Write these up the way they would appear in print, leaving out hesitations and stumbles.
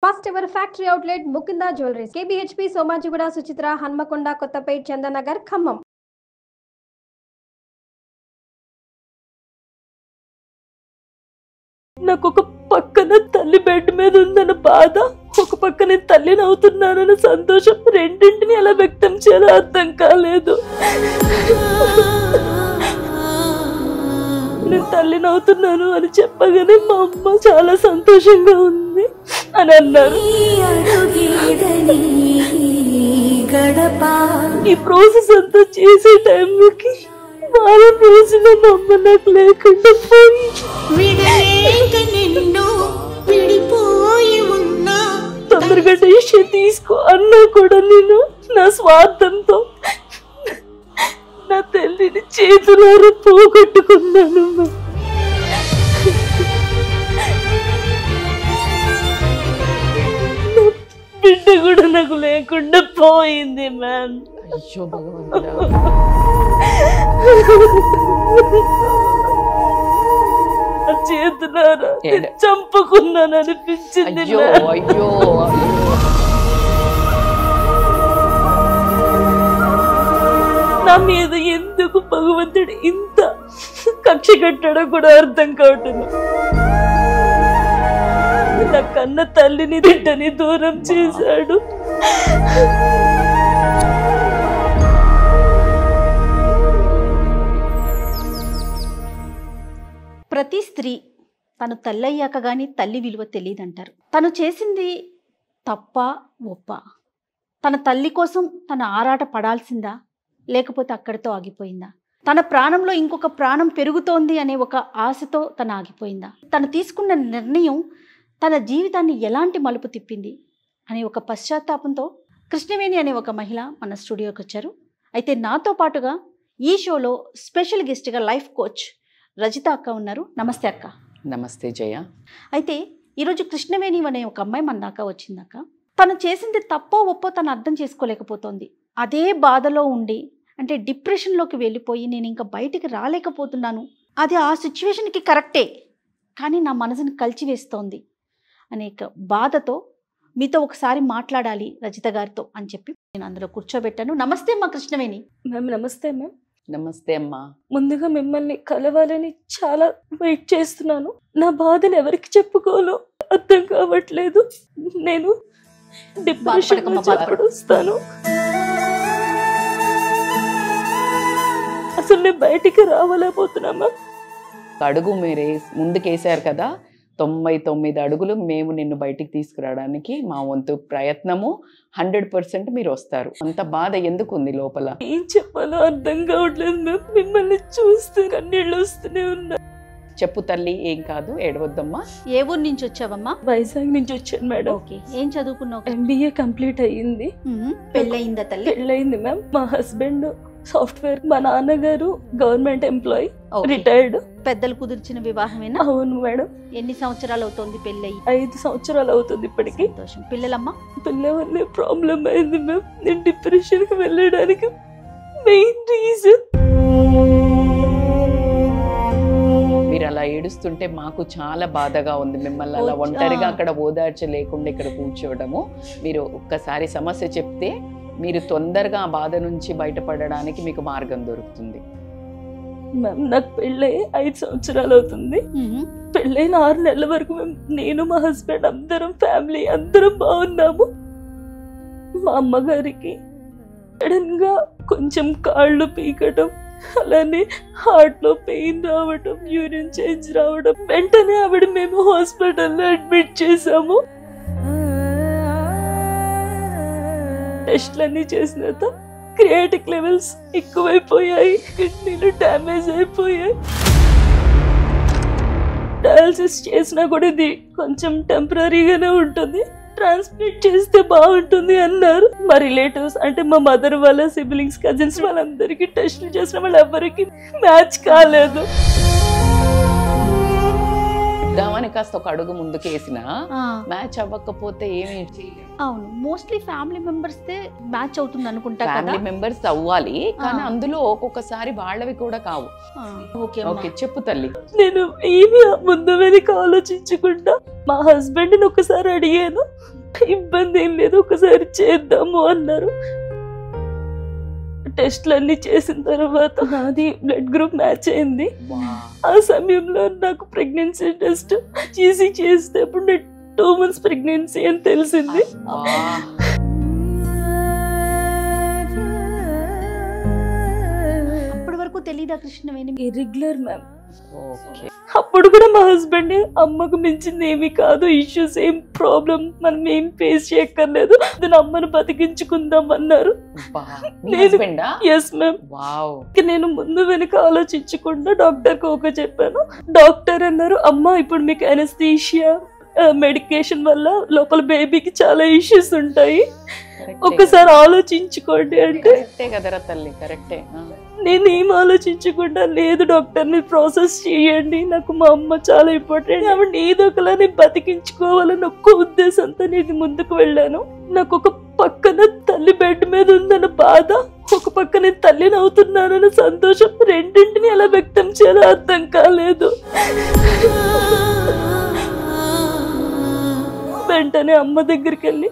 First ever factory outlet Mukinda Jewelries, KBHP, Somajiguda, Suchitra, Hanmakonda, Kottapet, Chandanagar, Khammam. నాకు ఒక పక్కన తల్లి bed మీద ఉందన్న బాధ, ఒక పక్క నేను తల్లిని అవుతున్నానన్న సంతోషం, రెండింటిని ఎలా వ్యక్తం చేయాలో అర్థం కాలేదు. నేను తల్లిని అవుతున్నాను అని చెప్పగానే మా అమ్మ చాలా సంతోషంగా ఉంది అని అన్నారు. ఈ ప్రాసెస్ అంతా చేసే టైంకి వారం రోజుల మా అమ్మ నాకు లేకుండా తొందరగా డెసిషన్ తీసుకో అన్నా కూడా నేను నా స్వార్థంతో నా తల్లిని చేతులారా పోగొట్టుకున్నాను. బిడ్డ కూడా నాకు లేకుండా పోయింది మ్యామ్. అయ్యో భగవంతుడా, చేతులారా చంపుకున్నాను అనిపించింది. అయ్యో అయ్యో నా మీద ఎందుకు భగవంతుడు ఇంత కక్ష కట్టాడో కూడా అర్థం కావట్లేదు. నా కన్న తల్లిని బిడ్డని దూరం చేశాడు. ప్రతి స్త్రీ తను తల్లయ్యాక గాని తల్లి విలువ తెలియదంటారు. తను చేసింది తప్ప ఒప్ప? తన తల్లి కోసం తన ఆరాట పడాల్సిందా, లేకపోతే అక్కడితో ఆగిపోయిందా? తన ప్రాణంలో ఇంకొక ప్రాణం పెరుగుతోంది అనే ఒక ఆశతో తను ఆగిపోయిందా? తను తీసుకున్న నిర్ణయం తన జీవితాన్ని ఎలాంటి మలుపు తిప్పింది అనే ఒక పశ్చాత్తాపంతో కృష్ణవేణి అనే ఒక మహిళ మన స్టూడియోకి వచ్చారు. అయితే నాతో పాటుగా ఈ షోలో స్పెషల్ గెస్ట్గా లైఫ్ కోచ్ రజిత అక్క ఉన్నారు. నమస్తే అక్క. నమస్తే జయ. అయితే ఈరోజు కృష్ణవేణి అనే ఒక అమ్మాయి మన దాకా వచ్చిందాక. తను చేసింది తప్పో ఒప్పో తను అర్థం చేసుకోలేకపోతుంది. అదే బాధలో ఉండి, అంటే డిప్రెషన్లోకి వెళ్ళిపోయి నేను ఇంకా బయటికి రాలేకపోతున్నాను, అది ఆ సిచ్యువేషన్కి కరెక్టే కానీ నా మనసుని కలిచివేస్తోంది అనేక బాధతో మీతో ఒకసారి మాట్లాడాలి రజిత గారితో అని చెప్పి నేను అందులో కూర్చోబెట్టాను. నమస్తే అమ్మా కృష్ణవేణి. మ్యామ్ నమస్తే మ్యామ్. నమస్తే అమ్మా. ముందుగా మిమ్మల్ని కలవాలని చాలా వెయిట్ చేస్తున్నాను. నా బాధను ఎవరికి చెప్పుకోవాలో అర్థం కావట్లేదు. నేను డిప్రెషన్ వస్తాను, అసలు నేను బయటికి రావాలేకపోతున్నామా. అడుగు మీరు ముందుకేసారు కదా, 99 అడుగులు మేము నిన్ను బయటికి తీసుకురావడానికి మా వంతు ప్రయత్నము. 100% మీరు వస్తారు. అంత బాధ ఎందుకు ఉంది లోపల? ఏం చెప్పాలో అర్థం కావట్లేదు మ్యామ్. మిమ్మల్ని చూస్తే కన్నీళ్ళు వస్తూనే ఉన్నా. చెప్పు తల్లి, ఏం కాదు, ఏడవద్దమ్మా. ఏ ఊరు నుంచి వచ్చావమ్మా? వైజాగ్ నుంచి వచ్చాను మేడం. ఓకే, ఏం చదువుకున్నావు? MBA కంప్లీట్ అయ్యింది. పెళ్ళయిందా తల్లి? పెళ్ళయింది మ్యామ్. మా హస్బెండ్ సాఫ్ట్వేర్, మా నాన్నగారు గవర్నమెంట్ ఎంప్లాయీ, రిటైర్డ్. పెద్దలు కుదిర్చిన వివాహమేనా? అవును మేడం. ఎన్ని సంవత్సరాలు అవుతుంది పెళ్ళయి? 5 సంవత్సరాలు అవుతుంది ఇప్పటికి. సంతోషం. పిల్లలమ్మా? పిల్లవన్నీ ప్రాబ్లం అయింది మ్యామ్. నేను డిప్రెషన్ కి వెళ్ళడానికి మెయిన్ రీజన్. మీరు అలా ఏడుస్తుంటే మాకు చాలా బాధగా ఉంది. మిమ్మల్ని అలా ఒంటరిగా అక్కడ ఓదార్చలేకుండా ఇక్కడ కూర్చోవడము. మీరు ఒక్కసారి సమస్య చెప్తే మీరు తొందరగా ఆ బాధ నుంచి బయటపడడానికి మీకు మార్గం దొరుకుతుంది. మ్యామ్ నాకు పెళ్ళై 5 సంవత్సరాలు అవుతుంది. పెళ్ళైన 6 నెలల వరకు నేను మా హస్బెండ్ అందరం ఫ్యామిలీ అందరం బాగున్నాము. మా అమ్మగారికి సడన్ గా కొంచెం కాళ్ళు పీకటం, అలానే హార్ట్ లో పెయిన్ రావడం, యూరిన్ చేంజ్ రావడం, వెంటనే ఆవిడ మేము హాస్పిటల్లో అడ్మిట్ చేసాము. టెస్ట్లన్నీ చేసిన క్రియాటిక్ లెవెల్స్ ఎక్కువైపోయాయి, కిడ్నీలు డ్యామేజ్ అయిపోయాయి. డయాలసిస్ చేసినా కూడా ఇది కొంచెం టెంపరీగానే ఉంటుంది, ట్రాన్స్ప్లాంట్ చేస్తే బాగుంటుంది అన్నారు. మా రిలేటివ్స్ అంటే మా మదర్ వాళ్ళ సిబ్లింగ్స్, కజిన్స్ వాళ్ళందరికీ టెస్టులు చేసిన వాళ్ళు ఎవరికి మ్యాచ్ కాలేదు. ఇద్దామని నేను కాస్త ఒక అడుగు ముందుకేసిన మ్యాచ్ అవ్వకపోతే ఏమి చేయలేము. అవును, మోస్ట్లీ ఫ్యామిలీ మెంబర్స్ మ్యాచ్ అవుతుంది అనుకుంటా. ఫ్యామిలీ మెంబర్స్ అవ్వాలి, కానీ అందులో ఒక్కొక్కసారి వాళ్ళవి కూడా కావు. ఓకే ఓకే, చెప్పు తల్లి. నేను ఏమి ముందు వెనక ఆలోచించకుండా మా హస్బెండ్ ని ఒకసారి అడిగాను, ఇబ్బంది ఏం లేదు ఒకసారి చేద్దాము అన్నారు. టెస్ట్లన్నీ చేసిన తర్వాత నాది బ్లడ్ గ్రూప్ మ్యాచ్ అయింది. ఆ సమయంలో నాకు ప్రెగ్నెన్సీ టెస్ట్ చేస్తే అప్పుడు 2 months ప్రెగ్నెన్సీ అని తెలిసింది. అప్పటి వరకు తెలీదా కృష్ణవేణి? Irregular ma'am. ఓకే, అప్పుడు కూడా మా హస్బెండ్ అమ్మకు మించింది ఏమీ కాదు, ఇష్యూస్ ఏం ప్రాబ్లం మనం ఏం ఫేస్ చేయక్కర్లేదు, దాని అమ్మను బతికించుకుందాం అన్నారు. Yes ma'am. నేను ముందు వెనుక ఆలోచించకుండా డాక్టర్ కి ఓకే చెప్పాను. డాక్టర్ అన్నారు, అమ్మ ఇప్పుడు మీకు అనస్థీషియా మెడికేషన్ వల్ల లోపల బేబీకి చాలా ఇష్యూస్ ఉంటాయి, ఒకసారి ఆలోచించుకోండి అంటే కదరా తల్లి, కరెక్టే. నేను ఏం ఆలోచించకుండా, లేదు డాక్టర్ ని ప్రాసెస్ చేయండి, నాకు మా అమ్మ చాలా ఇంపార్టెంట్, ఆవిడ ఏదో ఒకలా నేను బతికించుకోవాలని ఒక్క ఉద్దేశంతో నేను ముందుకు వెళ్ళాను. నాకు ఒక పక్కన తల్లి బెడ్ మీద ఉందన్న బాధ, ఒక పక్క నేను తల్లిని అవుతున్నానన్న సంతోషం, రెండింటిని ఎలా వ్యక్తం చేయాలో అర్థం కాలేదు. వెంటనే అమ్మ దగ్గరికి వెళ్ళి,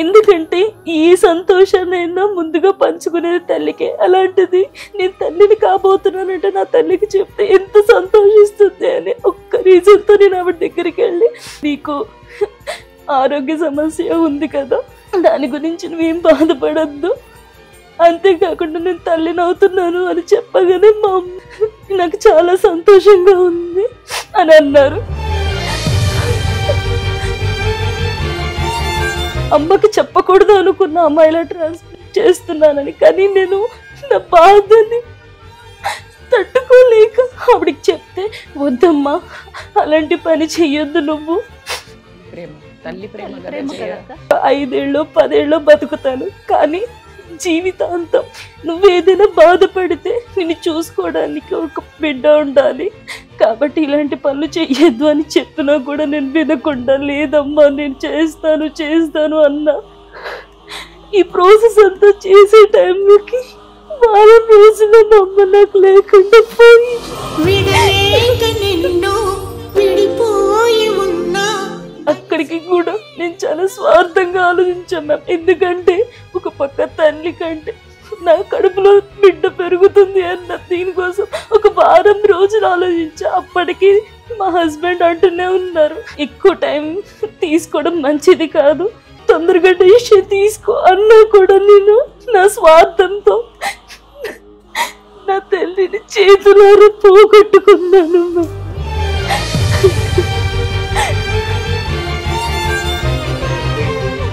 ఎందుకంటే ఈ సంతోషాన్నైనా ముందుగా పంచుకునేది తల్లికే, అలాంటిది నేను తల్లిని కాబోతున్నానంటే నా తల్లికి చెప్తే ఎంత సంతోషిస్తుంది అని ఒక్క రీజన్తో నేను ఆవిడ దగ్గరికి వెళ్ళి, నీకు ఆరోగ్య సమస్య ఉంది కదా, దాని గురించి నువ్వేం బాధపడద్దు, అంతేకాకుండా నేను తల్లిని అవుతున్నాను అని చెప్పగానే మా అమ్మ నాకు చాలా సంతోషంగా ఉంది అని అన్నారు. అమ్మకి చెప్పకూడదు అనుకున్న అమ్మాయిలా ట్రాన్స్ఫర్ చేస్తున్నానని, కానీ నేను నా బాధని తట్టుకోలేక ఆవిడికి చెప్తే, వద్దమ్మా అలాంటి పని చెయ్యొద్దు, నువ్వు 5 ఏళ్ళు 10 ఏళ్ళు బతుకుతాను, కానీ జీవితాంతం నువ్వేదైనా బాధపడితే నిన్ను చూసుకోవడానికి ఒక బిడ్డ ఉండాలి, కాబట్టి ఇలాంటి పనులు చెయ్యొద్దు అని చెప్పినా కూడా నేను వినకుండా, లేదమ్మా నేను చేస్తాను అన్నా. ఈ ప్రాసెస్ అంతా చేసే టైంలోకి 4 రోజుల అమ్మ నాకు లేకుండా పోయి, అక్కడికి కూడా నేను చాలా స్వార్థంగా ఆలోచించాను మ్యామ్. ఎందుకంటే ఒక పక్క తల్లి కంటే నా కడుపులో బిడ్డ పెరుగుతుంది అన్న దీనికోసం ఒక 1 వారం రోజులు ఆలోచించా. అప్పటికి మా హస్బెండ్ అంటూనే ఉన్నారు, ఎక్కువ టైం తీసుకోవడం మంచిది కాదు, తొందరగా డెసిషన్ తీసుకో అన్నా కూడా నేను నా స్వార్థంతో నా తల్లిని చేతులారా పోగొట్టుకున్నాను.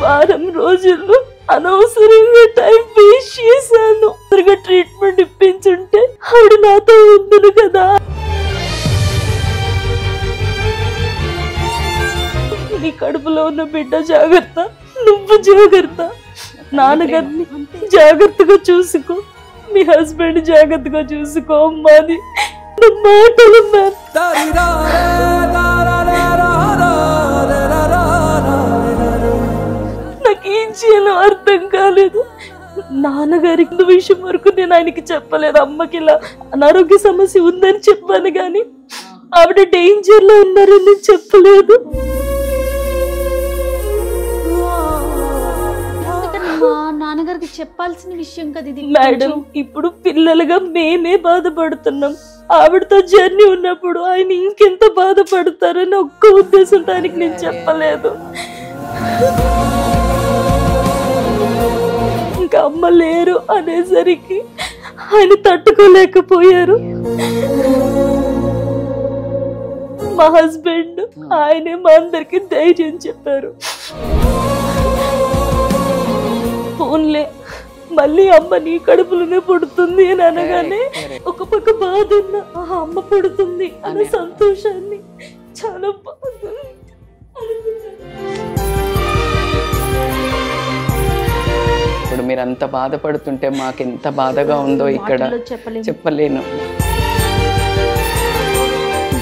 వారం రోజుల్లో అనవసరంగా టైం వేస్ట్ చేశాను. త్వరగా ట్రీట్మెంట్ ఇప్పించుంటే ఆవిడ నాతో ఉండును కదా. నీ కడుపులో ఉన్న బిడ్డ జాగ్రత్త, నువ్వు జాగ్రత్త, నాన్నగారిని జాగ్రత్తగా చూసుకో, మీ హస్బెండ్ జాగ్రత్తగా చూసుకో అమ్మాది మాటలు. నాకేం చేయాలో అర్థం కాలేదు. నాన్నగారికి విషయం వరకు నేను ఆయనకి చెప్పలేదు. అమ్మకి ఇలా అనారోగ్య సమస్య ఉందని చెప్పాను, కానీ ఆవిడ డేంజర్ లో ఉన్నారని నేను చెప్పలేదు. నాన్నగారికి చెప్పాల్సిన విషయం కదా ఇది. మేడం, ఇప్పుడు పిల్లలుగా మేమే బాధపడుతున్నాం. ఆవిడతో జర్నీ ఉన్నప్పుడు ఆయన ఇంకెంత బాధపడతారని ఒక్క ఉద్దేశంతో ఆయనకి నేను చెప్పలేదు. ఇంకా అమ్మ లేరు అనేసరికి ఆయన తట్టుకోలేకపోయారు. మా హస్బెండ్ ఆయనే మా అందరికి ధైర్యం చెప్పారు. ఫోన్లే మళ్ళీ అమ్మ నీ కడుపులోనే పుడుతుంది అని అనగానే ఒక పక్క బాధ ఉన్న అమ్మ పుడుతుంది అనే సంతోషాన్ని చాలా బాగా ఇప్పుడు మీరు అంత బాధపడుతుంటే మాకెంత బాధగా ఉందో ఇక్కడ చెప్పలేను.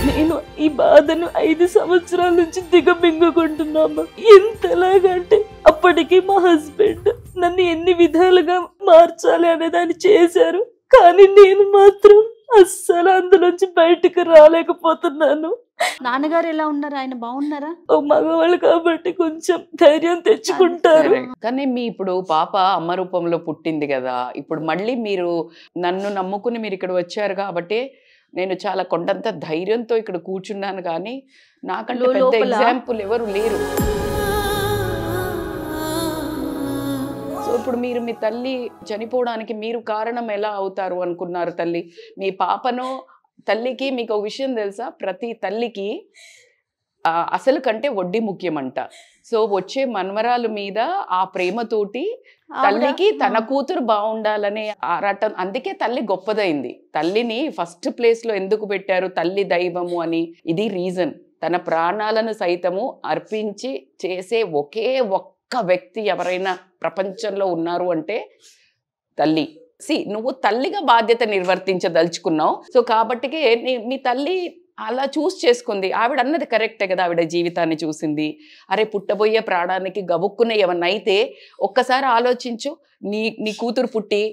నేను ఈ బాధను 5 సంవత్సరాల నుంచి దిగమింగుకుంటున్నామా. ఎంతలాగంటే అప్పటికి మా హస్బెండ్ నన్ను ఎన్ని విధాలుగా మార్చాలి అనేదాన్ని చేశారు, కానీ నేను మాత్రం అస్సలు అందులోంచి బయటకు రాలేకపోతున్నాను. నాన్నగారు ఎలా ఉన్నారు? ఆయన బాగున్నారా? ఓ మగవాళ్ళు కాబట్టి కొంచెం ధైర్యం తెచ్చుకుంటారు. కానీ మీ ఇప్పుడు పాప అమ్మ రూపంలో పుట్టింది కదా, ఇప్పుడు మళ్ళీ మీరు నన్ను నమ్ముకుని మీరు ఇక్కడ వచ్చారు కాబట్టి నేను చాలా కొండంత ధైర్యంతో ఇక్కడ కూర్చున్నాను. కానీ నాకంటే పెద్ద ఎగ్జాంపుల్ ఎవరు లేరు. సో ఇప్పుడు మీరు మీ తల్లి చనిపోవడానికి మీరు కారణం ఎలా అవుతారు అనుకున్నారు? తల్లి మీ పాపను తల్లికి మీకు ఒక విషయం తెలుసా, ప్రతి తల్లికి అసలు కంటే వడ్డీ ముఖ్యమంట. సో వచ్చే మన్వరాల మీద ఆ ప్రేమతోటి తల్లికి తన కూతురు బాగుండాలనే ఆరాటం, అందుకే తల్లి గొప్పదైంది. తల్లిని ఫస్ట్ ప్లేస్ లో ఎందుకు పెట్టారు, తల్లి దైవము అని. ఇది రీజన్. తన ప్రాణాలను సైతము అర్పించి చేసే ఒకే ఒక్క వ్యక్తి ఎవరైనా ప్రపంచంలో ఉన్నారు అంటే తల్లి. నువ్వు తల్లిగా బాధ్యత నిర్వర్తించదలుచుకున్నావు. సో కాబట్టికే మీ తల్లి అలా చూస్ చేసుకుంది. ఆవిడ అన్నది కరెక్టే కదా, ఆవిడ జీవితాన్ని చూసింది. అరే పుట్టబోయే ప్రాణానికి గబుక్కునే ఏమన్నా అయితే ఒక్కసారి ఆలోచించు. నీ కూతురు పుట్టి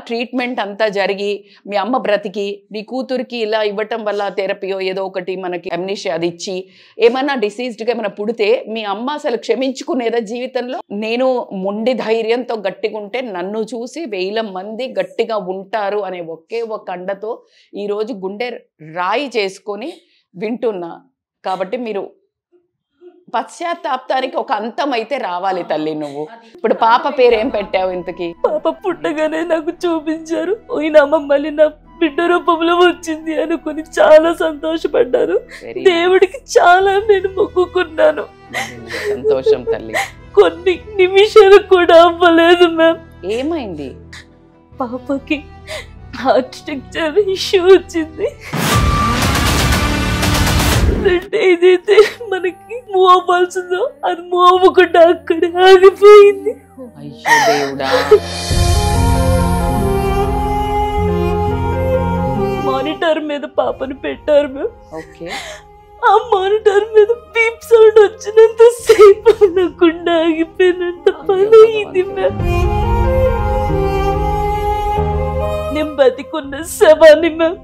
ట్రీట్మెంట్ అంతా జరిగి మీ అమ్మ బ్రతికి నీ కూతురికి ఇలా ఇవ్వటం వల్ల థెరపీయో ఏదో ఒకటి మనకి అమ్నీషియా అది ఇచ్చి ఏమన్నా డిసీజ్డ్గా ఏమైనా పుడితే మీ అమ్మ అసలు క్షమించుకునేదా జీవితంలో? నేను మొండి ధైర్యంతో గట్టిగా ఉంటే నన్ను చూసి 1000 మంది గట్టిగా ఉంటారు అనే ఒకే ఒక అండతో ఈరోజు గుండె రాయి చేసుకొని వింటున్నా. కాబట్టి మీరు పశ్చాత్తాపానికి ఒక అంతం అయితే రావాలి తల్లి. నువ్వు ఇప్పుడు పాప పేరు ఏం పెట్టావు ఇంతకి? పాప పుట్టగానే నాకు చూపించారు, ఈయన మమ్మల్ని నా బిడ్డ రూపంలో వచ్చింది అనుకుని చాలా సంతోషపడ్డారు. దేవుడికి చాలా నేను మొక్కుకున్నాను. సంతోషం తల్లి. కొన్ని నిమిషాలు కూడా అవ్వలేదు మ్యామ్. ఏమైంది? పాపకి హార్ట్ స్ట్రక్చర్ ఇష్యూ వచ్చింది. ఏదైతే మనకి మూవ్ అవ్వాల్సిందో అది మూవ్ అవ్వకుండా అక్కడే ఆగిపోయింది. అయ్యో దేవుడా. మానిటర్ మీద పాపను పెట్టారు మ్యామ్. ఓకే. ఆ మానిటర్ మీద బీప్ సౌండ్ వచ్చినంత సేపు అనకుండా ఆగిపోయినంత పని అయింది మ్యామ్. నేను బతికున్న శవాన్ని మ్యామ్.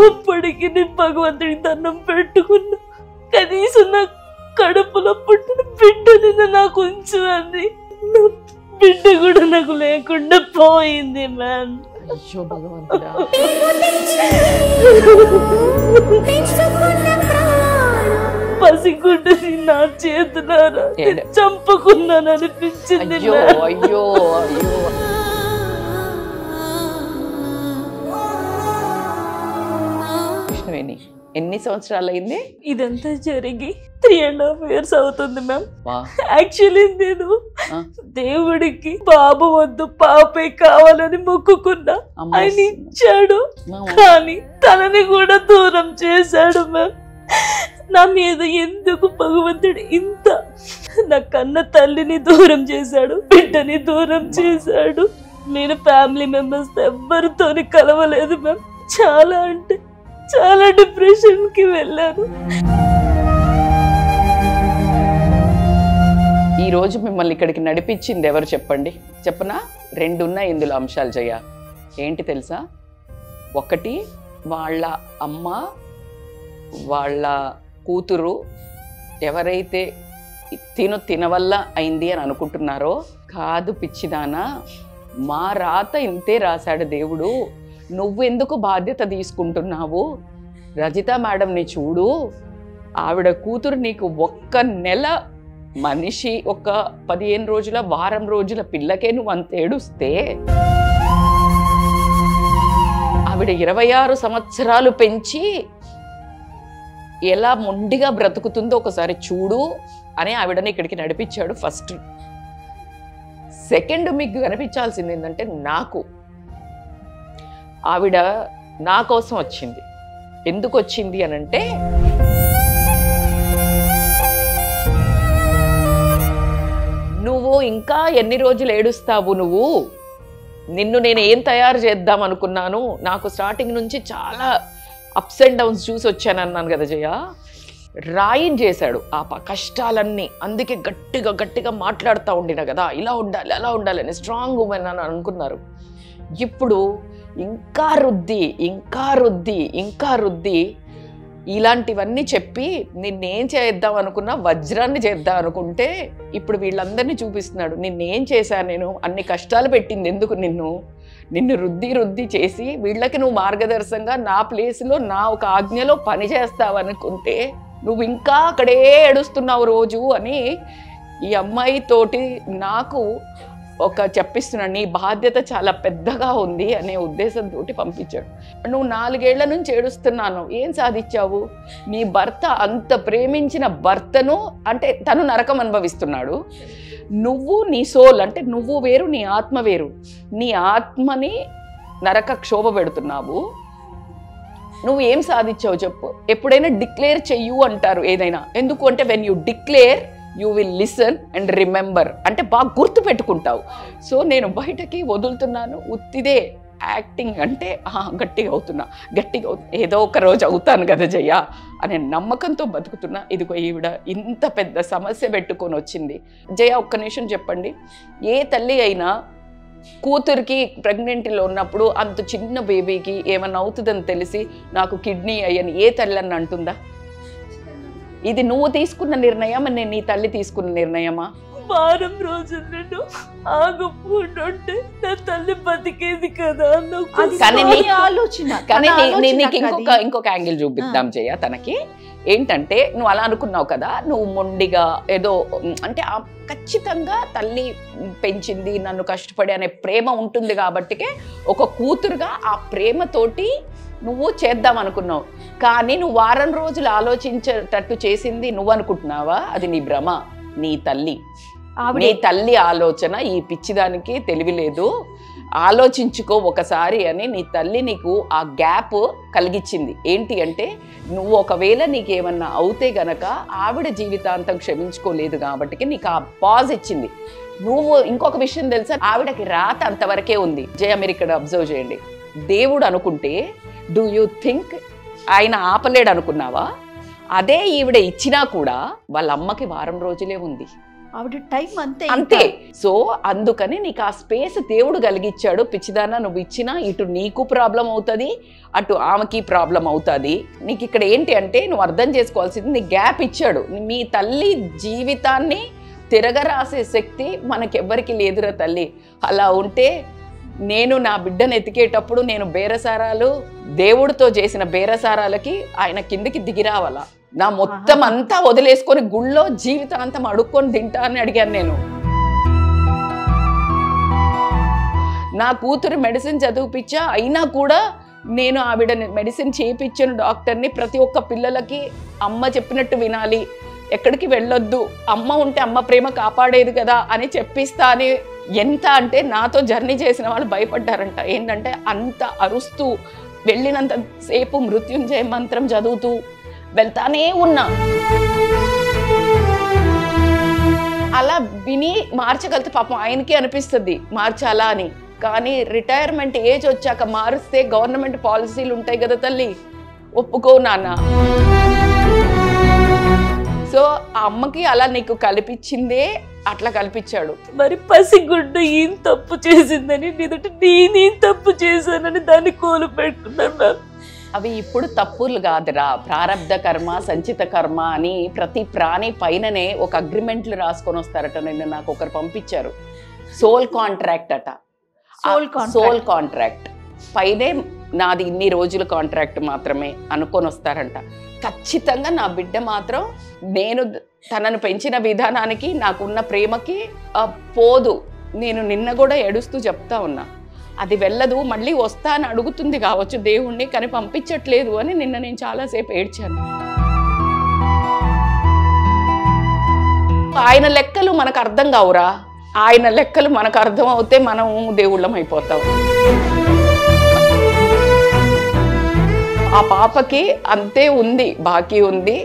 అప్పటికి నేను భగవంతుడికి దండం పెట్టుకున్నా, కనీసం నా కడుపులో పుట్టిన బిడ్డని నాకు ఉంచు అని. నా బిడ్డ కూడా నాకు లేకుండా పోయింది మ్యామ్. అయ్యో భగవంతుడా. పసిగుడ్డని నా చేతులారా చంపుకున్నాను అనిపించింది. అయ్యో అయ్యో అయ్యో. ఎన్ని సంవత్సరాలు అయింది ఇదంతా జరిగి? 3.5 years అవుతుంది మ్యామ్. యాక్చువల్లీ నేను దేవుడికి బాబు వద్దు పాపే కావాలని మొక్కుకున్నా. ఆయన ఇచ్చాడు, కానీ తనని కూడా దూరం చేశాడు మ్యామ్. నా మీద ఎందుకు భగవంతుడు ఇంత? నా కన్న తల్లిని దూరం చేశాడు, బిడ్డని దూరం చేశాడు. నేను ఫ్యామిలీ మెంబర్స్ ఎవ్వరితోని కలవలేదు మ్యామ్. చాలా అంటే చాలా డిప్రెషన్ కి వెళ్ళాను. ఈ రోజు మిమ్మల్ని ఇక్కడికి నడిపించింది ఎవరు చెప్పండి? చెప్పనా? 2 ఉన్నాయి ఇందులో అంశాలు జయ. ఏంటి తెలుసా? ఒకటి, వాళ్ళ అమ్మ వాళ్ళ కూతురు ఎవరైతే తినవల్ల అయింది అని అనుకుంటున్నారో, కాదు పిచ్చిదానా, మా రాత ఇంతే రాశాడు దేవుడు. నువ్వెందుకు బాధ్యత తీసుకుంటున్నావు? రజిత మేడంని చూడు, ఆవిడ కూతురు నీకు 1 నెల మనిషి, ఒక 15 రోజుల వారం రోజుల పిల్లకే నువ్వు అంత ఏడుస్తే, ఆవిడ 26 సంవత్సరాలు పెంచి ఎలా మొండిగా బ్రతుకుతుందో ఒకసారి చూడు అని ఆవిడని ఇక్కడికి నడిపించాడు. ఫస్ట్. సెకండ్, మీకు కనిపించాల్సింది ఏంటంటే, నాకు ఆవిడ నా కోసం వచ్చింది. ఎందుకు వచ్చింది అనంటే, నువ్వు ఇంకా ఎన్ని రోజులు ఏడుస్తావు? నిన్ను నేను ఏం తయారు చేద్దాం అనుకున్నాను, నాకు స్టార్టింగ్ నుంచి చాలా అప్స్ అండ్ డౌన్స్ చూసి వచ్చాను అన్నాను కదా జయ. రాయిని చేశాడు ఆ కష్టాలన్నీ. అందుకే గట్టిగా గట్టిగా మాట్లాడుతూ ఉండిన కదా, ఇలా ఉండాలి అలా ఉండాలి అని, స్ట్రాంగ్ ఉమెన్ అని అనుకున్నారు. ఇప్పుడు ఇంకా రుద్ది ఇంకా రుద్ది ఇంకా రుద్ది ఇలాంటివన్నీ చెప్పి నిన్నేం చేద్దాం అనుకున్నా వజ్రాన్ని చేద్దాం అనుకుంటే ఇప్పుడు వీళ్ళందరినీ చూపిస్తున్నాడు. నిన్నేం చేశాను నేను, అన్ని కష్టాలు పెట్టింది ఎందుకు నిన్ను రుద్ది చేసి వీళ్ళకి నువ్వు మార్గదర్శకంగా నా ప్లేస్లో నా ఒక ఆజ్ఞలో పని చేస్తావనుకుంటే నువ్వు ఇంకా అక్కడే ఏడుస్తున్నావు రోజు అని ఈ అమ్మాయితోటి నాకు ఒక చెప్పిస్తున్నాడు. నీ బాధ్యత చాలా పెద్దగా ఉంది అనే ఉద్దేశంతో పంపించాడు. నువ్వు 4 ఏళ్ల నుంచి ఏడుస్తున్నాను, ఏం సాధించావు? నీ భర్త అంత ప్రేమించిన భర్తను, అంటే తను నరకం అనుభవిస్తున్నాడు, నువ్వు నీ సోల్ అంటే నువ్వు వేరు నీ ఆత్మ వేరు, నీ ఆత్మని నరక క్షోభ పెడుతున్నావు. నువ్వు ఏం సాధించావు చెప్పు? ఎప్పుడైనా డిక్లేర్ చెయ్యు అంటారు ఏదైనా. ఎందుకు అంటే when you declare you will listen and remember, అంటే బాగా గుర్తు పెట్టుకుంటావు. సో నేను బయటకి వదులుతున్నాను, ఉత్తిదే యాక్టింగ్ అంటే గట్టిగా అవుతున్నా ఏదో ఒక రోజు అవుతాను కదా జయ అనే నమ్మకంతో బతుకుతున్నా. ఇదిగో ఈవిడ ఇంత పెద్ద సమస్య పెట్టుకొని వచ్చింది. జయ ఒక్క నిమిషం చెప్పండి, ఏ తల్లి అయినా కూతురికి ప్రెగ్నెంట్లో ఉన్నప్పుడు అంత చిన్న బేబీకి ఏమన్నా అవుతుందని తెలిసి నాకు కిడ్నీ అయ్యని ఏ తల్లి అని అంటుందా? ఇది నువ్వు తీసుకున్న నిర్ణయం, నేను నీ తల్లి తీసుకున్న నిర్ణయమా? వారం రోజులు నేను ఆగకుంటుంటే నా తల్లి బతికేది కదా. కానీ నీకు ఇంకొక యాంగిల్ చూపిద్దాం జయ. తనకి ఏంటంటే నువ్వు అలా అనుకున్నావు కదా, నువ్వు మొండిగా ఏదో అంటే ఖచ్చితంగా తల్లి పెంచింది నన్ను కష్టపడి అనే ప్రేమ ఉంటుంది కాబట్టికే ఒక కూతురుగా ఆ ప్రేమతోటి నువ్వు చేద్దాం అనుకున్నావు. కానీ నువ్వు వారం రోజులు ఆలోచించేటట్టు చేసింది నువ్వు అనుకుంటున్నావా? అది నీ భ్రమ. నీ తల్లి ఆలోచన ఈ పిచ్చిదానికి తెలివి లేదు, ఆలోచించుకో ఒకసారి అని నీ తల్లి నీకు ఆ గ్యాప్ కలిగించింది. ఏంటి అంటే నువ్వు ఒకవేళ నీకేమన్నా అవుతే గనక ఆవిడ జీవితాంతం క్షమించుకోలేదు కాబట్టి నీకు ఆ పాజ్ ఇచ్చింది. నువ్వు ఇంకొక విషయం తెలుసా, ఆవిడకి రాత అంతవరకే ఉంది. జయ మీరు ఇక్కడ అబ్జర్వ్ చేయండి. దేవుడు అనుకుంటే డూ యూ థింక్ ఆయన ఆపలేడు అనుకున్నావా? అదే ఈవిడ ఇచ్చినా కూడా వాళ్ళ అమ్మకి వారం రోజులే ఉంది, ఆవిడ టైం అంతే. సో అందుకని నీకు ఆ స్పేస్ దేవుడు కలిగించాడు. పిచ్చిదానా నువ్వు ఇచ్చినా ఇటు నీకు ప్రాబ్లం అవుతుంది, అటు ఆమెకి ప్రాబ్లం అవుతుంది. నీకు ఇక్కడ ఏంటి అంటే నువ్వు అర్థం చేసుకోవాల్సింది, నీ గ్యాప్ ఇచ్చాడు. మీ తల్లి జీవితాన్ని తిరగరాసే శక్తి మనకెవ్వరికి లేదురా తల్లి. అలా ఉంటే నేను నా బిడ్డను ఎతికేటప్పుడు నేను బేరసారాలు దేవుడితో చేసిన బేరసారాలకి ఆయన కిందికి దిగిరావాలా? నా మొత్తం అంతా వదిలేసుకొని గుళ్ళో జీవితాంతం అడుక్కొని తింటా అని అడిగాను నేను. నా కూతురు మెడిసిన్ చదివిపించా, అయినా కూడా నేను ఆవిడ మెడిసిన్ చేయించాను డాక్టర్ని. ప్రతి ఒక్క పిల్లలకి అమ్మ చెప్పినట్టు వినాలి, ఎక్కడికి వెళ్ళొద్దు, అమ్మ ఉంటే అమ్మ ప్రేమ కాపాడేది కదా అని చెప్పిస్తా అని. ఎంత అంటే నాతో జర్నీ చేసిన వాళ్ళు భయపడ్డారంట. ఏంటంటే అంత అరుస్తూ వెళ్ళినంత సేపు మృత్యుంజయ మంత్రం చదువుతూ వెళ్తానే ఉన్నా. అలా విని మార్చగలిగితే పాపం ఆయనకి అనిపిస్తుంది మార్చాలా అని. కానీ రిటైర్మెంట్ ఏజ్ వచ్చాక మారుస్తే గవర్నమెంట్ పాలసీలు ఉంటాయి కదా తల్లి, ఒప్పుకో నాన్న. సో ఆ అమ్మకి అలా నీకు కల్పించిందే అట్లా కల్పించాడు. మరి పసిగుడ్డ ఏం తప్పు చేసిందని నేనేం తప్పు చేశానని దాన్ని కోలు పెట్టుకున్నాను. అవి ఇప్పుడు తప్పులు కాదురా, ప్రారబ్ధ కర్మ సంచిత కర్మ అని ప్రతి ప్రాణి పైననే ఒక అగ్రిమెంట్లు రాసుకొని వస్తారట. నిన్న నాకు ఒకరు పంపించారు. సోల్ కాంట్రాక్ట్ అట. సోల్ కాంట్రాక్ట్ పైనే నాది ఇన్ని రోజుల కాంట్రాక్ట్ మాత్రమే అనుకొని వస్తారంట. ఖచ్చితంగా నా బిడ్డ మాత్రం నేను తనను పెంచిన విధానానికి నాకున్న ప్రేమకి పోదు. నేను నిన్న కూడా ఏడుస్తూ చెప్తా ఉన్నా, అది వెళ్ళదు, మళ్ళీ వస్తా అని అడుగుతుంది కావచ్చు దేవుణ్ణి, కానీ పంపించట్లేదు అని నిన్న నేను చాలాసేపు ఏడ్చాను. ఆయన లెక్కలు మనకు అర్థం కావురా, ఆయన లెక్కలు మనకు అర్థం అవుతే మనం దేవుళ్ళం అయిపోతాం. ఆ పాపకి అంతే ఉంది, బాకీ ఉంది.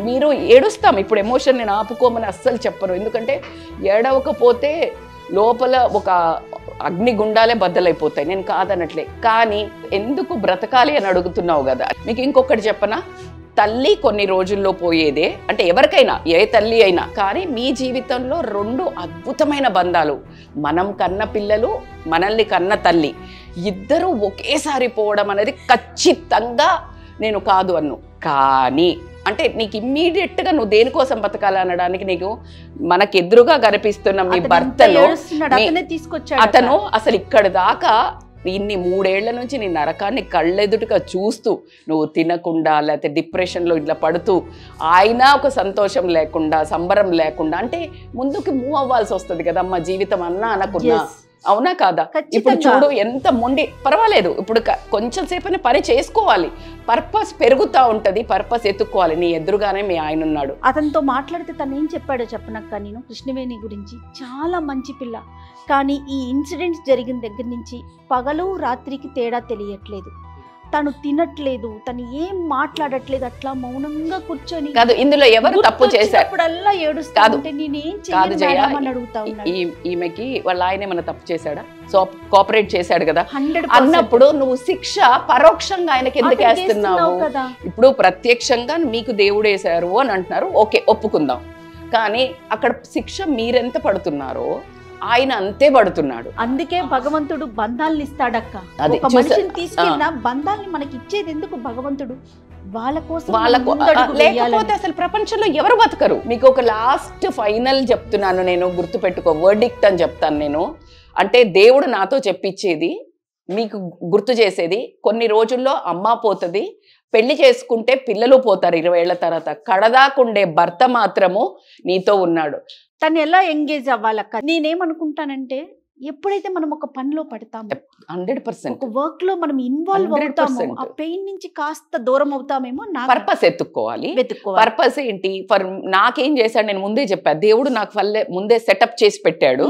మీరు ఏడుస్తాం ఇప్పుడు, ఎమోషన్ నేను ఆపుకోమని అస్సలు చెప్పను. ఎందుకంటే ఏడవకపోతే లోపల ఒక అగ్నిగుండాలే బద్దలైపోతాయి, నేను కాదనట్లే. కానీ ఎందుకు బ్రతకాలి అని అడుగుతున్నావు కదా. మీకు ఇంకొకటి చెప్పనా, తల్లి కొన్ని రోజుల్లో పోయేదే, అంటే ఎవరికైనా ఏ తల్లి అయినా. కానీ మీ జీవితంలో 2 అద్భుతమైన బంధాలు, మనం కన్న పిల్లలు, మనల్ని కన్న తల్లి, ఇద్దరు ఒకేసారి పోవడం అనేది ఖచ్చితంగా నేను కాదు అన్ను. కానీ అంటే నీకు ఇమ్మీడియట్గా నువ్వు దేనికోసం బతకాలనడానికి నీకు మనకు ఎదురుగా కనిపిస్తున్న మీ భర్తలో అతను అసలు ఇక్కడ దాకా ఇన్ని 3 ఏళ్ల నుంచి నీ నరకాన్ని కళ్ళెదుటిగా చూస్తూ నువ్వు తినకుండా లేకపోతే డిప్రెషన్లో ఇట్లా పడుతూ ఆయన ఒక సంతోషం లేకుండా సంబరం లేకుండా అంటే ముందుకు మూవ్ అవ్వాల్సి వస్తుంది కదమ్మా జీవితం అన్నా అనకున్నా. అవునా కాదా? ఇప్పుడు చూడు ఎంత మొండి, పర్వాలేదు ఇప్పుడు కొంచెం సేపనే పని చేసుకోవాలి, పర్పస్ పెరుగుతూ ఉంటుంది, పర్పస్ ఎత్తుక్కోవాలి. నీ ఎదురుగానే మీ ఆయన ఉన్నాడు. అతనితో మాట్లాడితే తను ఏం చెప్పాడో చెప్పనక్క, నేను కృష్ణవేణి గురించి చాలా మంచి పిల్ల, కానీ ఈ ఇన్సిడెంట్స్ జరిగిన దగ్గర నుంచి పగలు రాత్రికి తేడా తెలియట్లేదు, తను తినట్లేదు, తను ఏం మాట్లాడట్లేదు, అట్లా మౌనంగా కూర్చొని. కాదు ఇందులో ఎవరు తప్పు చేశారు, ఏడుస్తాడు, నేనేం చేయని అడుగుతా ఉన్నాడు. ఈమెకి వాళ్ళ ఆయన ఏమైనా తప్పు చేశాడా? సో కోఆపరేట్ చేశాడు కదా అన్నప్పుడు నువ్వు శిక్ష పరోక్షంగా ఆయనకి ఎందుకు వేస్తున్నావు? ఇప్పుడు ప్రత్యక్షంగా మీకు దేవుడు వేశారు అని అంటున్నారు, ఓకే ఒప్పుకుందాం. కానీ అక్కడ శిక్ష మీరెంత పడుతున్నారో ఆయన అంతే పడుతున్నాడు. అందుకే భగవంతుడు బంధాలను ఇస్తాడక్క. ఒక మనిషిని తీసుకెళ్ళిన బంధాలని మనకి ఇచ్చేది ఎందుకు భగవంతుడు? లేకపోతే అసలు ప్రపంచంలో ఎవరు బతకరు. మీకు ఒక లాస్ట్ ఫైనల్ చెప్తున్నాను నేను, గుర్తుపెట్టుకో, వర్డిక్ట్ అని చెప్తాను నేను. అంటే దేవుడు నాతో చెప్పించేది మీకు గుర్తు చేసేది, కొన్ని రోజుల్లో అమ్మ పోతుంది, పెళ్లి చేసుకుంటే పిల్లలు పోతారు 20 ఏళ్ల తర్వాత, కడదాకుండే భర్త మాత్రము నీతో ఉన్నాడు. తను ఎలా ఎంగేజ్ అవ్వాలక్క? నేనేమనుకుంటానంటే ఎప్పుడైతే మనం ఒక పనిలో పడతామో 100% ఒక వర్క్ లో మనం ఇన్వాల్వ్ అవుతామో ఆ పెయిన్ నుంచి కాస్త దూరం అవుతామేమో. పర్పస్ ఎత్తుక్కోవాలి. పర్పస్ ఏంటి? ఫర్ నాకేం చేశాడు, నేను ముందే చెప్పాను, దేవుడు నాకు ముందే సెటప్ చేసి పెట్టాడు,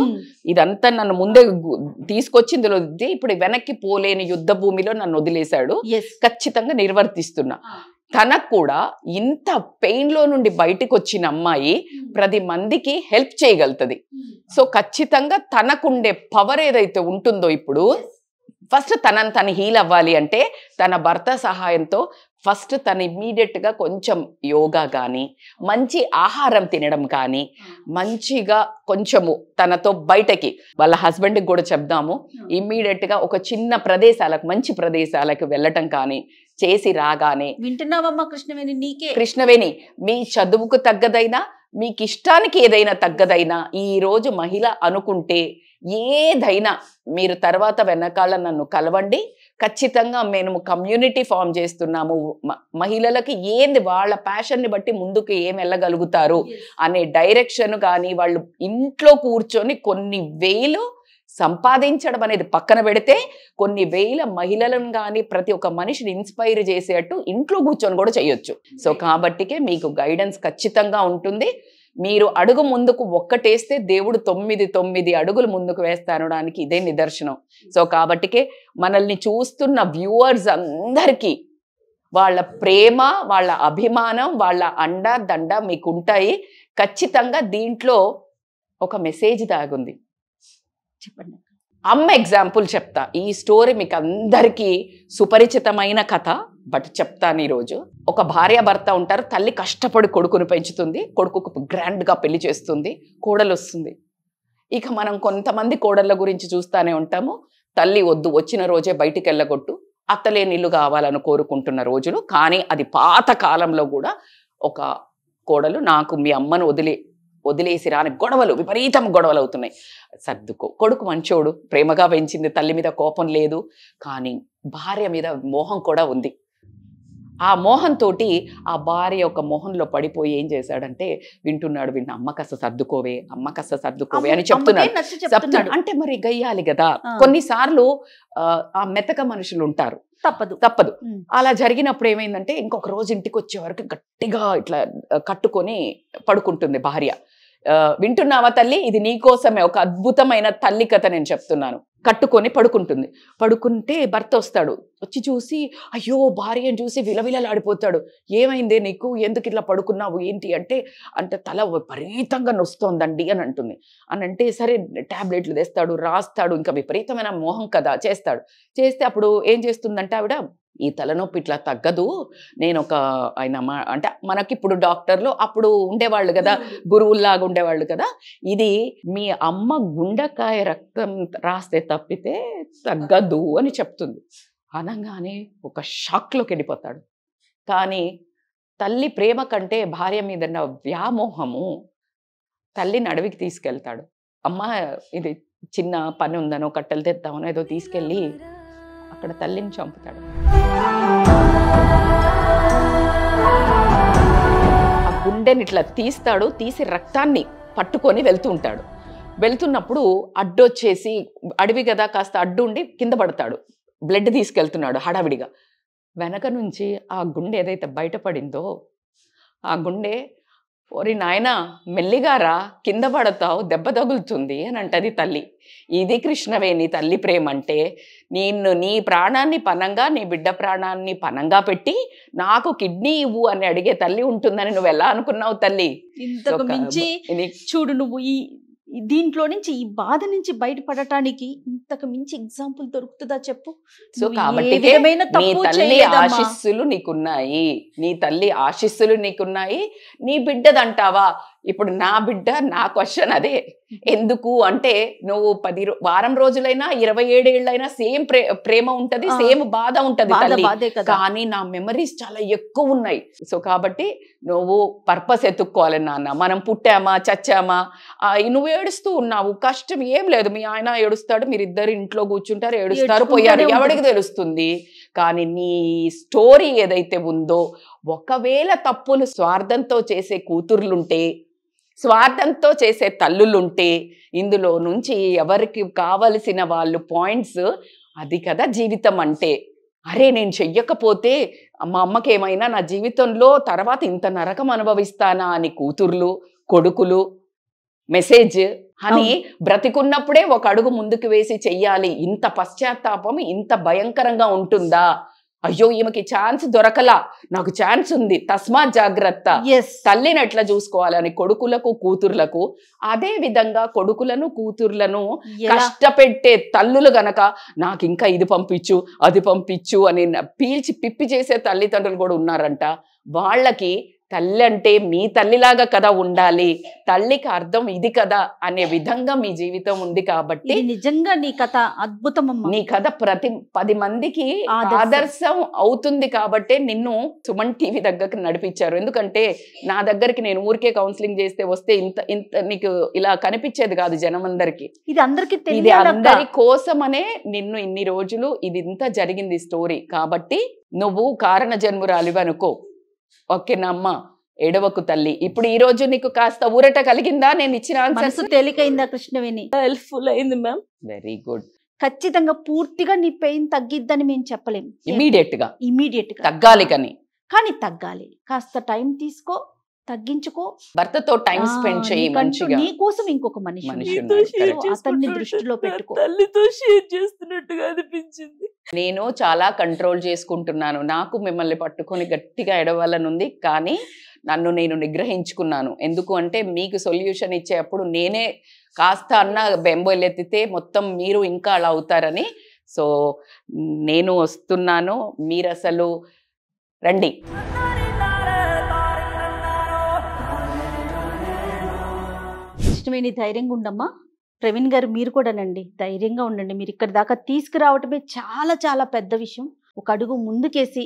ఇదంతా నన్ను ముందే తీసుకొచ్చింది. ఇప్పుడు వెనక్కి పోలేని యుద్ధ భూమిలో నన్ను వదిలేశాడు, ఖచ్చితంగా నిర్వర్తిస్తున్నా. తనకు కూడా ఇంత పెయిన్ లో నుండి బయటకు వచ్చిన అమ్మాయి 10 మందికి హెల్ప్ చేయగలుగుతుంది. సో ఖచ్చితంగా తనకుండే పవర్ ఏదైతే ఉంటుందో, ఇప్పుడు ఫస్ట్ తను హీల్ అవ్వాలి అంటే తన భర్త సహాయంతో ఫస్ట్ తను ఇమ్మీడియట్ గా కొంచెం యోగా కానీ మంచి ఆహారం తినడం కానీ మంచిగా కొంచెము తనతో బయటకి వాళ్ళ హస్బెండ్కి కూడా చెప్దాము, ఇమ్మీడియట్ గా ఒక చిన్న ప్రదేశాలకు మంచి ప్రదేశాలకు వెళ్ళటం కానీ చేసి రాగానే. వింటున్నావమ్మా కృష్ణవేణి? నీకే కృష్ణవేణి, మీ చదువుకు తగ్గదైనా మీకు ఇష్టానికి ఏదైనా తగ్గదైనా ఈ రోజు మహిళ అనుకుంటే ఏదైనా మీరు తర్వాత వెనకాల నన్ను కలవండి, ఖచ్చితంగా మేము కమ్యూనిటీ ఫామ్ చేస్తున్నాము. మహిళలకి ఏంది వాళ్ళ ప్యాషన్ని బట్టి ముందుకు ఏం వెళ్ళగలుగుతారు అనే డైరెక్షన్ కానీ వాళ్ళు ఇంట్లో కూర్చొని కొన్ని వేలు సంపాదించడం అనేది పక్కన పెడితే కొన్ని వేల మహిళలను కానీ ప్రతి ఒక్క మనిషిని ఇన్స్పైర్ చేసేట్టు ఇంట్లో కూర్చొని కూడా చేయొచ్చు. సో కాబట్టికే మీకు గైడెన్స్ ఖచ్చితంగా ఉంటుంది. మీరు అడుగు ముందుకు ఒక్కటేస్తే దేవుడు 9 అడుగులు ముందుకు వేస్తానడానికి ఇదే నిదర్శనం. సో కాబట్టికే మనల్ని చూస్తున్న వ్యూవర్స్ అందరికీ వాళ్ళ ప్రేమ, వాళ్ళ అభిమానం, వాళ్ళ అండ దండ మీకు ఉంటాయి. ఖచ్చితంగా దీంట్లో ఒక మెసేజ్ దాగుంది. చెప్పండి. అమ్మ ఎగ్జాంపుల్ చెప్తా. ఈ స్టోరీ మీకు అందరికీ సుపరిచితమైన కథ, బట్ చెప్తాను ఈరోజు. ఒక భార్య భర్త ఉంటారు, తల్లి కష్టపడి కొడుకును పెంచుతుంది, కొడుకుకు గ్రాండ్గా పెళ్లి చేస్తుంది, కోడలు వస్తుంది. ఇక మనం కొంతమంది కోడళ్ళ గురించి చూస్తూనే ఉంటాము, తల్లి వద్దు వచ్చిన రోజే బయటికి వెళ్ళగొట్టు, అత్తలేని ఇల్లు కావాలని కోరుకుంటున్న రోజులు. కానీ అది పాత కాలంలో కూడా ఒక కోడలు నాకు మీ అమ్మను వదిలేసి రాని గొడవలు, విపరీతం గొడవలు అవుతున్నాయి. సర్దుకో, కొడుకు మంచోడు, ప్రేమగా పెంచింది, తల్లి మీద కోపం లేదు, కానీ భార్య మీద మోహం కూడా ఉంది. ఆ మోహంతో ఆ భార్య ఒక మోహంలో పడిపోయి ఏం చేశాడంటే వింటున్నాడు, అమ్మ కాస్త సర్దుకోవే, అమ్మ కాస్త సర్దుకోవే అని చెప్తున్నాడు. అంటే మరి గయ్యాలి కదా, కొన్నిసార్లు ఆ మెతక మనుషులు ఉంటారు, తప్పదు. అలా జరిగినప్పుడు ఏమైందంటే ఇంకొక రోజు ఇంటికి వచ్చే వరకు గట్టిగా ఇట్లా కట్టుకొని పడుకుంటుంది భార్య. వింటున్నావా తల్లి, ఇది నీకోసమే ఒక అద్భుతమైన తల్లి కథ నేను చెప్తున్నాను. కట్టుకొని పడుకుంటుంది. పడుకుంటే భర్త వస్తాడు. వచ్చి చూసి అయ్యో భార్యను చూసి విలవిలలాడిపోతాడు. ఏమైందే నీకు, ఎందుకు ఇట్లా పడుకున్నావు, ఏంటి అంటే తల విపరీతంగా నొస్తోందండి అని అంటుంది. అని అంటే సరే టాబ్లెట్లు తెస్తాడు, రాస్తాడు. ఇంకా విపరీతమైన మోహం కదా, చేస్తే అప్పుడు ఏం చేస్తుందంటే ఆవిడ, ఈ తలనొప్పి ఇట్లా తగ్గదు, నేను ఒక ఆయన అంటే మనకి ఇప్పుడు డాక్టర్లు అప్పుడు ఉండేవాళ్ళు కదా, గురువుల్లాగా ఉండేవాళ్ళు కదా, ఇది మీ అమ్మ గుండెకాయ రక్తం రాస్తే తప్పితే తగ్గదు అని చెప్తుంది. అనగానే ఒక షాక్లోకి వెళ్ళిపోతాడు. కానీ తల్లి ప్రేమ కంటే భార్య మీద వ్యామోహము తల్లిని అడవికి తీసుకెళ్తాడు. అమ్మ ఇది చిన్న పని ఉందనో కట్టెలు తెద్దామనో ఏదో తీసుకెళ్ళి అక్కడ తల్లిని చంపుతాడు. ఆ గుండెని ఇట్లా తీస్తాడు, తీసి రక్తాన్ని పట్టుకొని వెళ్తూ ఉంటాడు. వెళ్తున్నప్పుడు అడ్డొచ్చేసి, అడవి కదా కాస్త అడ్డు ఉండి కింద పడతాడు. బ్లడ్ తీసుకెళ్తున్నాడు హడావిడిగా. వెనక నుంచి ఆ గుండె ఏదైతే బయటపడిందో ఆ గుండె, ఓరి నాయనా మెల్లిగారా, కింద పడతావు, దెబ్బ తగులుతుంది అని అంటది తల్లి. ఇది కృష్ణవేణి తల్లి ప్రేమ అంటే. నీ ప్రాణాన్ని పనంగా, నీ బిడ్డ ప్రాణాన్ని పనంగా పెట్టి నాకు కిడ్నీ ఇవ్వు అని అడిగే తల్లి ఉంటుందని నువ్వు ఎలా అనుకున్నావు తల్లి? ఇంతకు మించి చూడు, నువ్వు దీంట్లో నుంచి, ఈ బాధ నుంచి బయటపడటానికి ఇంతకు మించి ఎగ్జాంపుల్ దొరుకుతుందా చెప్పు? సో కాబట్టి నీ తల్లి ఆశీస్సులు నీకున్నాయి, నీ తల్లి ఆశీస్సులు నీకున్నాయి. నీ బిడ్డదంటావా? ఇప్పుడు నా బిడ్డ, నా క్వశ్చన్ అదే. ఎందుకు అంటే నువ్వు వారం రోజులైనా 27 ఏళ్ళైనా సేమ్ ప్రేమ ఉంటది, సేమ్ బాధ ఉంటది తల్లి. కానీ నా మెమరీస్ చాలా ఎక్కువ ఉన్నాయి. సో కాబట్టి నువ్వు పర్పస్ ఎత్తుక్కోవాలి నాన్న. మనం పుట్టామా చచ్చామా, నువ్వు ఏడుస్తూ ఉన్నావు, కష్టం ఏం లేదు. మీ ఆయన ఏడుస్తాడు, మీరిద్దరు ఇంట్లో కూర్చుంటారు, ఏడుస్తారు, పోయారు, ఎవరికి తెలుస్తుంది? కానీ నీ స్టోరీ ఏదైతే ఉందో, ఒకవేళ తప్పులు స్వార్థంతో చేసే కూతుర్లుంటే, స్వార్థంతో చేసే తల్లులుంటే, ఇందులో నుంచి ఎవరికి కావలసిన వాళ్ళు పాయింట్స్, అది కదా జీవితం అంటే. అరే నేను చెయ్యకపోతే మా అమ్మకి ఏమైనా, నా జీవితంలో తర్వాత ఇంత నరకం అనుభవిస్తానా అని కూతుర్లు, కొడుకులు మెసేజ్ అని బ్రతికున్నప్పుడే ఒక అడుగు ముందుకు వేసి చెయ్యాలి. ఇంత పశ్చాత్తాపం ఇంత భయంకరంగా ఉంటుందా? అయ్యో ఈమెకి ఛాన్స్ దొరకలా, నాకు ఛాన్స్ ఉంది, తస్మాత్ జాగ్రత్త. తల్లిని ఎట్లా చూసుకోవాలని కొడుకులకు కూతుర్లకు, అదే విధంగా కొడుకులను కూతుర్లను కష్టపెట్టే తల్లులు గనక నాకు ఇంకా ఇది పంపించు అది పంపించు అని పీల్చి పిప్పి చేసే తల్లిదండ్రులు కూడా ఉన్నారంట. వాళ్ళకి తల్లి అంటే మీ తల్లిలాగా కదా ఉండాలి, తల్లికి అర్థం ఇది కదా అనే విధంగా మీ జీవితం ఉంది. కాబట్టి నిజంగా నీ కథ అద్భుతం. నీ కథ 10 మందికి ఆదర్శం అవుతుంది. కాబట్టి నిన్ను సుమన్ టీవీ దగ్గరికి నడిపించారు. ఎందుకంటే నా దగ్గరికి నేను ఊరికే కౌన్సిలింగ్ చేస్తే వస్తే ఇంత నీకు ఇలా కనిపించేది కాదు జనమందరికి. ఇది అందరికి ఇది అందరి కోసమనే నిన్ను ఇన్ని రోజులు ఇది ఇంత జరిగింది స్టోరీ. కాబట్టి నువ్వు కారణ జన్మురాలివి అనుకో. ఓకేనమ్మా, ఎడవకు తల్లి. ఇప్పుడు ఈ రోజు నీకు కాస్త ఊరట కలిగిందా? నేను ఇచ్చిన ఆన్సర్స్ తేలికైందా కృష్ణవేణి? హెల్ప్ఫుల్ అయింది మ్యామ్. Very good. ఖచ్చితంగా పూర్తిగా నీ పెయిన్ తగ్గిద్దని మేము చెప్పలేము. ఇమీడియట్ గా తగ్గాలి, కానీ తగ్గాలి. కాస్త టైం తీసుకో, తగ్గించుకో, భర్తతో టైం స్పెండ్ చేయి మంచిగా. నీ కోసం ఇంకొక మనిషి అతన్ని దృష్టిలో పెట్టుకో. తల్లితో షేర్ చేస్తున్నట్టుగా అనిపించింది. నేను చాలా కంట్రోల్ చేసుకుంటున్నాను. నాకు మిమ్మల్ని పట్టుకొని గట్టిగా ఎడవాలనుంది, కానీ నన్ను నేను నిగ్రహించుకున్నాను. ఎందుకు అంటే మీకు సొల్యూషన్ ఇచ్చేటప్పుడు నేనే కాస్త అన్న బెంబోలెత్తితే మొత్తం మీరు ఇంకా అలా అవుతారని. సో నేను వస్తున్నాను, మీరు అసలు రండి. కృష్ణవేణి ధైర్యంగా ఉండమ్మా. ప్రవీణ్ గారు మీరు కూడానండి ధైర్యంగా ఉండండి. మీరు ఇక్కడ దాకా తీసుకురావటమే చాలా చాలా పెద్ద విషయం. ఒక అడుగు ముందుకేసి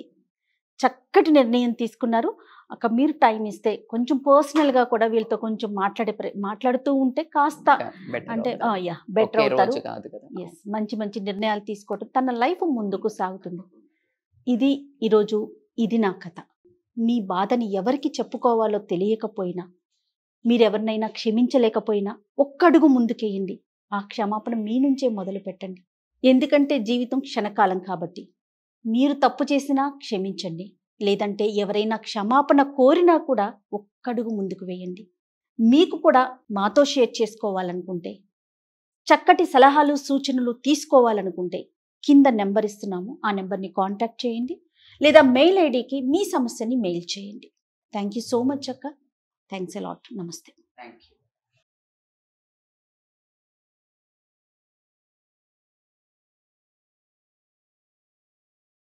చక్కటి నిర్ణయం తీసుకున్నారు. అక్కడ మీరు టైం ఇస్తే కొంచెం పర్సనల్గా కూడా వీళ్ళతో కొంచెం మాట్లాడుతూ ఉంటే కాస్త అంటే బెటర్ అవుతారు. మంచి మంచి నిర్ణయాలు తీసుకోవటం, తన లైఫ్ ముందుకు సాగుతుంది. ఇది ఈరోజు ఇది నా కథ. మీ బాధని ఎవరికి చెప్పుకోవాలో తెలియకపోయినా, మీరెవరినైనా క్షమించలేకపోయినా ఒక్కడుగు ముందుకేయండి. ఆ క్షమాపణ మీ నుంచే మొదలు పెట్టండి. ఎందుకంటే జీవితం క్షణకాలం కాబట్టి. మీరు తప్పు చేసినా క్షమించండి, లేదంటే ఎవరైనా క్షమాపణ కోరినా కూడా ఒక్కడుగు ముందుకు వేయండి. మీకు కూడా మాతో షేర్ చేసుకోవాలనుకుంటే, చక్కటి సలహాలు సూచనలు తీసుకోవాలనుకుంటే కింద నెంబర్ ఇస్తున్నాము, ఆ నెంబర్ని కాంటాక్ట్ చేయండి, లేదా మెయిల్ ఐడికి మీ సమస్యని మెయిల్ చేయండి. థ్యాంక్ యూ సో మచ్ అక్క. Thanks a lot. నమస్తే. Thank you.